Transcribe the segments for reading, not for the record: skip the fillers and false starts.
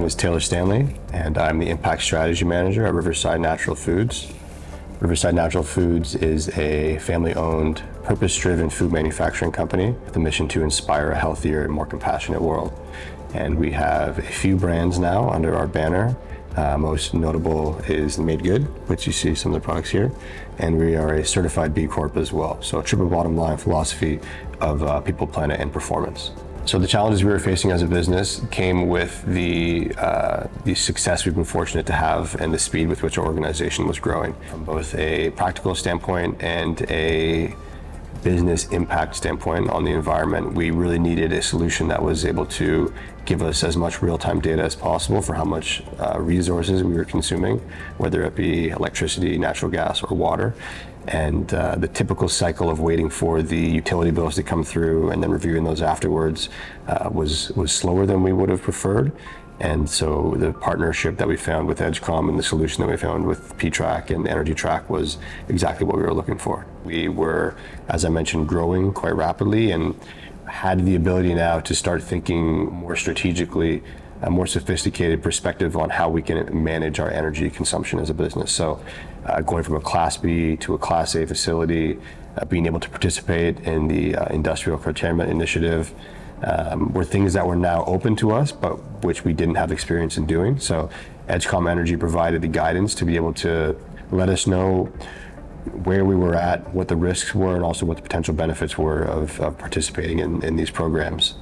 is Taylor Stanley, and I'm the Impact Strategy Manager at Riverside Natural Foods. Riverside Natural Foods is a family-owned, purpose-driven food manufacturing company with a mission to inspire a healthier and more compassionate world. And we have a few brands now under our banner. Most notable is Made Good, which you see some of the products here. And we are a certified B Corp as well. So a triple bottom line philosophy of people, planet, and performance. So the challenges we were facing as a business came with the success we've been fortunate to have and the speed with which our organization was growing. From both a practical standpoint and a business impact standpoint on the environment, we really needed a solution that was able to give us as much real-time data as possible for how much resources we were consuming, whether it be electricity, natural gas, or water. And the typical cycle of waiting for the utility bills to come through and then reviewing those afterwards was slower than we would have preferred. And so the partnership that we found with Edgecom and the solution that we found with pTrack and dataTrack was exactly what we were looking for. We were, as I mentioned, growing quite rapidly and had the ability now to start thinking more strategically, a more sophisticated perspective on how we can manage our energy consumption as a business. So going from a Class B to a Class A facility, being able to participate in the industrial curtailment initiative, were things that were now open to us, but which we didn't have experience in doing. So Edgecom Energy provided the guidance to be able to let us know where we were at, what the risks were, and also what the potential benefits were of participating in these programs.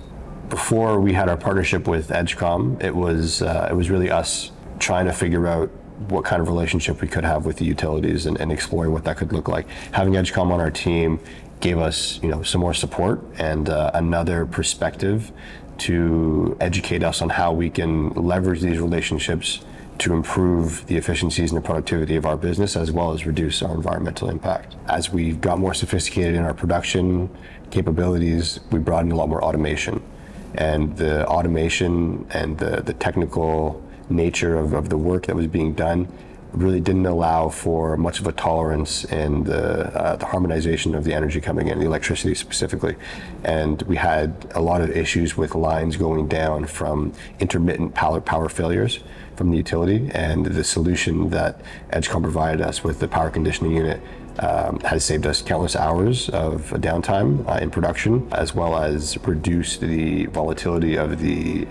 Before we had our partnership with Edgecom, it was really us trying to figure out what kind of relationship we could have with the utilities and exploring what that could look like. Having Edgecom on our team gave us, some more support and another perspective to educate us on how we can leverage these relationships to improve the efficiencies and the productivity of our business, as well as reduce our environmental impact. As we got more sophisticated in our production capabilities, we brought in a lot more automation. And the automation and the technical nature of the work that was being done really didn't allow for much of a tolerance in the harmonization of the energy coming in, the electricity specifically. And we had a lot of issues with lines going down from intermittent power failures from the utility, and the solution that Edgecom provided us with the power conditioning unit has saved us countless hours of downtime in production, as well as reduced the volatility of the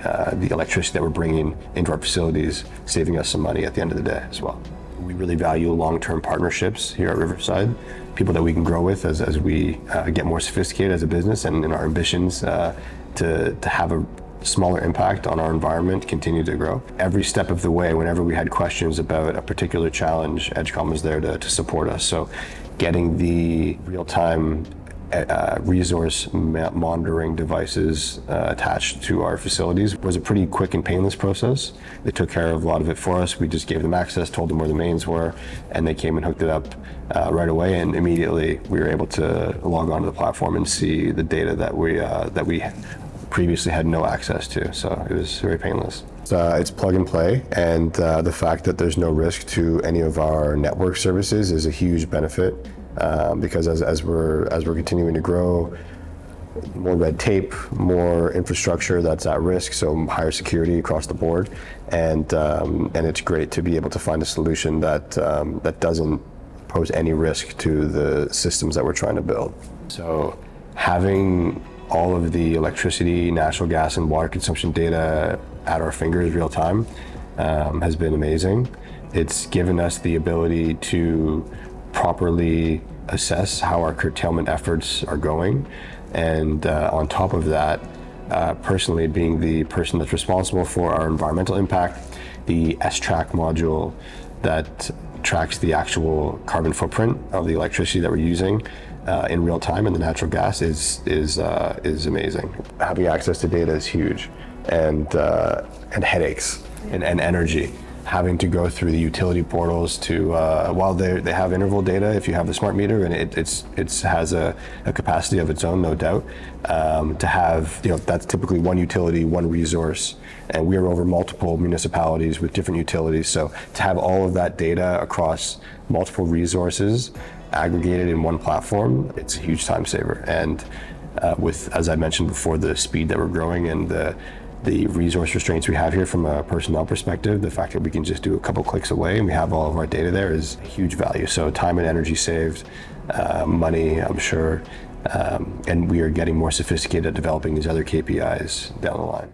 electricity that we're bringing into our facilities, saving us some money at the end of the day as well. We really value long-term partnerships here at Riverside, people that we can grow with as we get more sophisticated as a business, and in our ambitions to have a smaller impact on our environment continue to grow. Every step of the way, whenever we had questions about a particular challenge, Edgecom was there to support us. So getting the real-time resource monitoring devices attached to our facilities was a pretty quick and painless process. They took care of a lot of it for us. We just gave them access, told them where the mains were, and they came and hooked it up right away, and immediately we were able to log onto the platform and see the data that we previously had no access to, so it was very painless. It's plug and play, and the fact that there's no risk to any of our network services is a huge benefit, because as we're continuing to grow, more red tape, more infrastructure that's at risk, so higher security across the board, and it's great to be able to find a solution that doesn't pose any risk to the systems that we're trying to build. So having all of the electricity, natural gas, and water consumption data at our fingers real time has been amazing. It's given us the ability to properly assess how our curtailment efforts are going. And on top of that, personally being the person that's responsible for our environmental impact, the pTrack module that tracks the actual carbon footprint of the electricity that we're using in real time, and the natural gas is amazing. Having access to data is huge, and headaches and energy. Having to go through the utility portals to while they have interval data, if you have the smart meter, and it has a capacity of its own, no doubt. To have, that's typically one utility, one resource, and we are over multiple municipalities with different utilities. So to have all of that data across multiple resources aggregated in one platform, it's a huge time saver. And with, as I mentioned before, the speed that we're growing and the the resource restraints we have here from a personnel perspective, the fact that we can just do a couple clicks away and we have all of our data there is a huge value. So time and energy saved, money, I'm sure, and we are getting more sophisticated at developing these other KPIs down the line.